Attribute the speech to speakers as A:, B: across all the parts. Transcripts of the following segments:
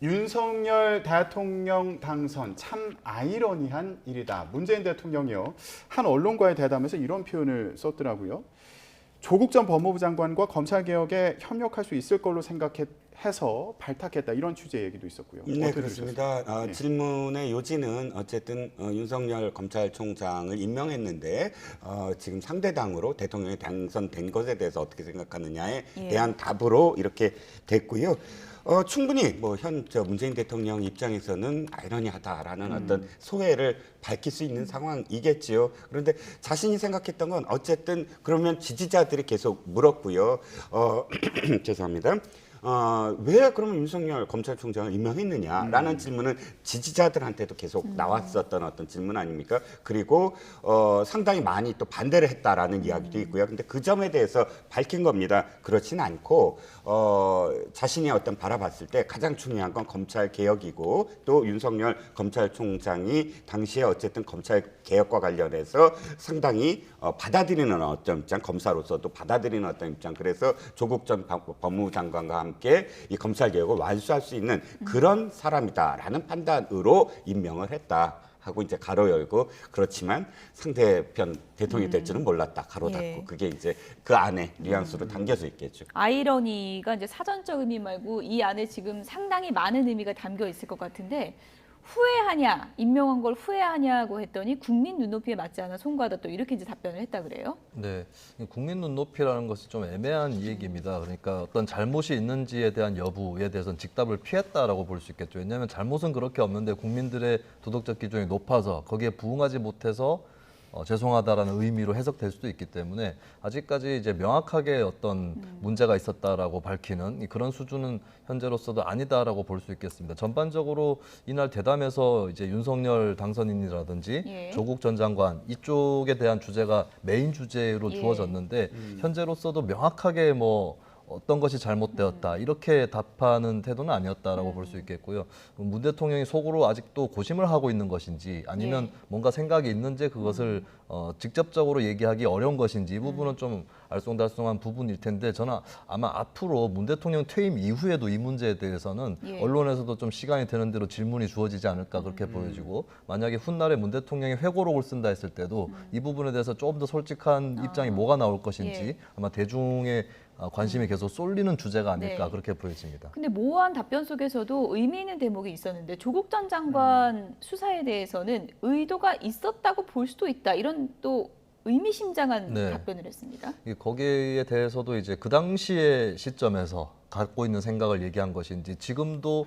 A: 윤석열 대통령 당선 참 아이러니한 일이다. 문재인 대통령이요. 한 언론과의 대담에서 이런 표현을 썼더라고요. 조국 전 법무부 장관과 검찰개혁에 협력할 수 있을 걸로 생각해서 발탁했다. 이런 취지의 얘기도 있었고요.
B: 네, 그렇습니다.
A: 네.
B: 질문의 요지는 어쨌든 윤석열 검찰총장을 임명했는데 지금 상대당으로 대통령이 당선된 것에 대해서 어떻게 생각하느냐에 대한 답으로 이렇게 됐고요. 충분히 현 문재인 대통령 입장에서는 아이러니하다라는 어떤 소회를 밝힐 수 있는 상황이겠지요. 그런데 자신이 생각했던 건 어쨌든 그러면 지지자들이 계속 물었고요. 죄송합니다. 왜 그러면 윤석열 검찰총장을 임명했느냐라는 질문은 지지자들한테도 계속 나왔었던 어떤 질문 아닙니까? 그리고 상당히 많이 또 반대를 했다라는 이야기도 있고요. 근데 그 점에 대해서 밝힌 겁니다. 그렇지는 않고 자신이 어떤 바라봤을 때 가장 중요한 건 검찰 개혁이고 또 윤석열 검찰총장이 당시에 어쨌든 검찰 개혁과 관련해서 상당히 받아들이는 어떤 입장, 검사로서도 받아들이는 어떤 입장. 그래서 조국 전 법무부 장관과 함께 이 검찰 개혁을 완수할 수 있는 그런 사람이다라는 판단으로 임명을 했다. 하고 이제 가로 열고 그렇지만 상대편 대통령이 될 줄은 몰랐다. 가로 닫고 그게 이제 그 안에 뉘앙스로 담겨져 있겠죠.
C: 아이러니가 이제 사전적 의미 말고 이 안에 지금 상당히 많은 의미가 담겨 있을 것 같은데 후회하냐, 임명한 걸 후회하냐고 했더니 국민 눈높이에 맞지 않아 송구하다 또 이렇게 이제 답변을 했다 그래요?
D: 네, 국민 눈높이라는 것이 좀 애매한 이야기입니다. 그러니까 어떤 잘못이 있는지에 대한 여부에 대해서는 직답을 피했다라고 볼 수 있겠죠. 왜냐하면 잘못은 그렇게 없는데 국민들의 도덕적 기준이 높아서 거기에 부응하지 못해서 죄송하다라는 의미로 해석될 수도 있기 때문에 아직까지 이제 명확하게 어떤 문제가 있었다라고 밝히는 그런 수준은 현재로서도 아니다라고 볼 수 있겠습니다. 전반적으로 이날 대담에서 이제 윤석열 당선인이라든지 조국 전 장관 이쪽에 대한 주제가 메인 주제로 주어졌는데 현재로서도 명확하게 어떤 것이 잘못되었다 이렇게 답하는 태도는 아니었다라고 볼 수 있겠고요. 문 대통령이 속으로 아직도 고심을 하고 있는 것인지 아니면 뭔가 생각이 있는지 그것을 직접적으로 얘기하기 어려운 것인지 이 부분은 좀 알쏭달쏭한 부분일 텐데 저는 아마 앞으로 문 대통령 퇴임 이후에도 이 문제에 대해서는 언론에서도 좀 시간이 되는 대로 질문이 주어지지 않을까 그렇게 보여지고 만약에 훗날에 문 대통령이 회고록을 쓴다 했을 때도 이 부분에 대해서 조금 더 솔직한 입장이 뭐가 나올 것인지 아마 대중의 관심이 계속 쏠리는 주제가 아닐까 그렇게 보여집니다.
C: 근데 모호한 답변 속에서도 의미 있는 대목이 있었는데 조국 전 장관 수사에 대해서는 의도가 있었다고 볼 수도 있다. 이런 또 의미심장한 답변을 했습니다.
D: 거기에 대해서도 이제 그 당시의 시점에서 갖고 있는 생각을 얘기한 것인지 지금도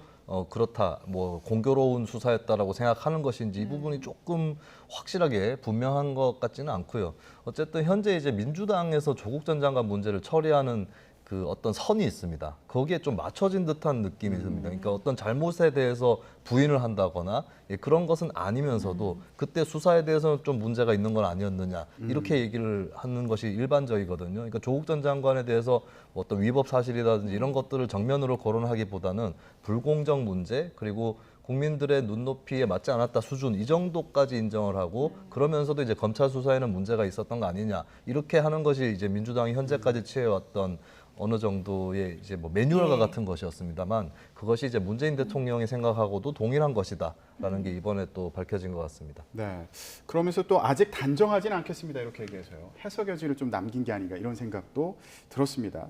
D: 그렇다 공교로운 수사였다라고 생각하는 것인지 이 부분이 조금 확실하게 분명한 것 같지는 않고요. 어쨌든 현재 이제 민주당에서 조국 전 장관 문제를 처리하는 그 어떤 선이 있습니다. 거기에 좀 맞춰진 듯한 느낌이 듭니다. 그러니까 어떤 잘못에 대해서 부인을 한다거나 그런 것은 아니면서도 그때 수사에 대해서는 좀 문제가 있는 건 아니었느냐 이렇게 얘기를 하는 것이 일반적이거든요. 그러니까 조국 전 장관에 대해서 어떤 위법 사실이라든지 이런 것들을 정면으로 거론하기보다는 불공정 문제 그리고 국민들의 눈높이에 맞지 않았다 수준 이 정도까지 인정을 하고 그러면서도 이제 검찰 수사에는 문제가 있었던 거 아니냐 이렇게 하는 것이 이제 민주당이 현재까지 취해왔던 어느 정도의 이제 매뉴얼과 같은 것이었습니다만 그것이 이제 문재인 대통령이 생각하고도 동일한 것이다라는 게 이번에 또 밝혀진 것 같습니다.
A: 네. 그러면서 또 아직 단정하지는 않겠습니다. 이렇게 얘기해서요. 해석 여지를 좀 남긴 게 아닌가 이런 생각도 들었습니다.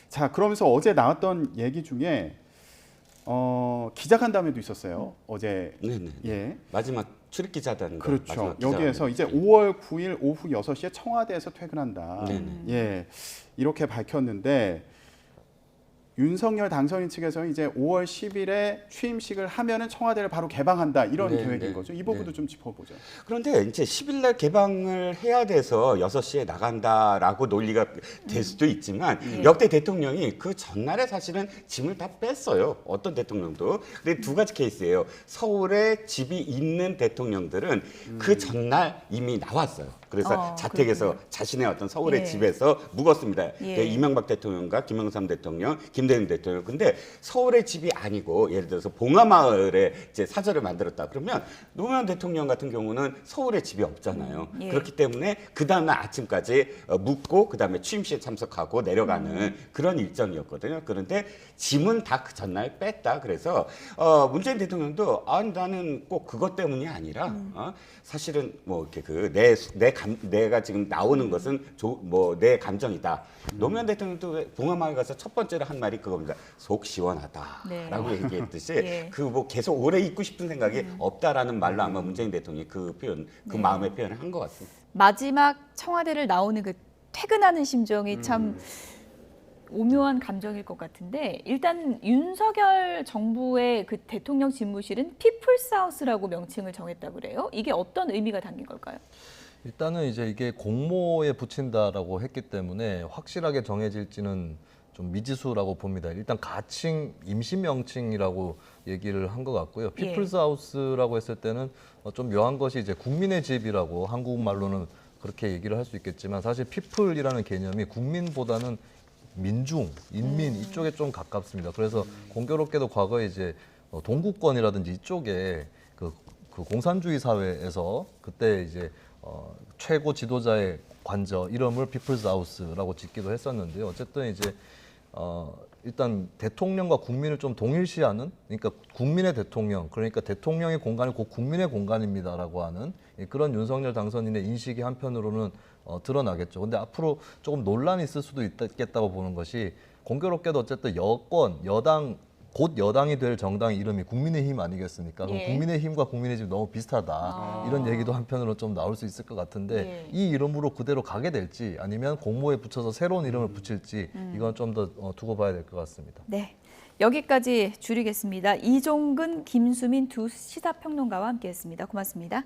A: 자, 그러면서 어제 나왔던 얘기 중에 기자간담회도 있었어요. 어제.
B: 네네. 마지막 출입 기자단.
A: 그렇죠. 여기에서 이제 5월 9일 오후 6시에 청와대에서 퇴근한다. 예. 이렇게 밝혔는데 윤석열 당선인 측에서는 이제 5월 10일에 취임식을 하면은 청와대를 바로 개방한다 이런 계획인 거죠. 이 부분도 좀 짚어보죠.
B: 그런데 이제 10일 날 개방을 해야 돼서 6시에 나간다라고 논리가 될 수도 있지만 역대 대통령이 그 전날에 사실은 짐을 다 뺐어요. 어떤 대통령도. 근데 두 가지 케이스예요. 서울에 집이 있는 대통령들은 그 전날 이미 나왔어요. 그래서 자택에서
C: 그렇군요.
B: 자신의 어떤 서울의
C: 예.
B: 집에서 묵었습니다.
C: 예.
B: 이명박 대통령과 김영삼 대통령, 김대중 대통령. 근데 서울의 집이 아니고 예를 들어서 봉하마을에 이제 사저를 만들었다. 그러면 노무현 대통령 같은 경우는 서울에 집이 없잖아요.
C: 예.
B: 그렇기 때문에 그 다음날 아침까지 묵고 그 다음에 취임식에 참석하고 내려가는 그런 일정이었거든요. 그런데 짐은 다 그 전날 뺐다. 그래서 문재인 대통령도 아니 나는 꼭 그것 때문이 아니라 사실은 뭐 이렇게 내가 지금 나오는 것은 뭐 내 감정이다. 노무현 대통령도 봉하마을 가서 첫 번째로 한 말이 그겁니다. 속 시원하다라고
C: 네.
B: 얘기했듯이
C: 예.
B: 그 뭐 계속 오래 있고 싶은 생각이 없다라는 말로 아마 문재인 대통령이 그 표현, 그
C: 네.
B: 마음의 표현을 한 것 같습니다.
C: 마지막 청와대를 나오는 그 퇴근하는 심정이 참 오묘한 감정일 것 같은데 일단 윤석열 정부의 그 대통령 집무실은 피플스하우스라고 명칭을 정했다고 그래요. 이게 어떤 의미가 담긴 걸까요?
D: 일단은 이제 이게 공모에 붙인다라고 했기 때문에 확실하게 정해질지는 좀 미지수라고 봅니다. 일단 가칭 임시 명칭이라고 얘기를 한 것 같고요.
C: 예.
D: 피플스 하우스라고 했을 때는 좀 묘한 것이 이제 국민의 집이라고 한국말로는 그렇게 얘기를 할 수 있겠지만 사실 피플이라는 개념이 국민보다는 민중, 인민 이쪽에 좀 가깝습니다. 그래서 공교롭게도 과거에 이제 동구권이라든지 이쪽에 그 공산주의 사회에서 그때 이제 최고 지도자의 관저 이름을 피플스 하우스라고 짓기도 했었는데요. 어쨌든 이제 일단 대통령과 국민을 좀 동일시하는, 그러니까 국민의 대통령, 그러니까 대통령의 공간이 곧 국민의 공간입니다라고 하는 그런 윤석열 당선인의 인식이 한편으로는 드러나겠죠. 근데 앞으로 조금 논란이 있을 수도 있겠다고 보는 것이 공교롭게도 어쨌든 여당 곧 여당이 될 정당 이름이 국민의힘 아니겠습니까? 그럼
C: 예.
D: 국민의힘과 국민의힘 너무 비슷하다. 이런 얘기도 한편으로 좀 나올 수 있을 것 같은데
C: 예.
D: 이 이름으로 그대로 가게 될지 아니면 공모에 붙여서 새로운 이름을 붙일지 이건 좀 더 두고 봐야 될 것 같습니다.
C: 네. 여기까지 줄이겠습니다. 이종근, 김수민 두 시사평론가와 함께했습니다. 고맙습니다.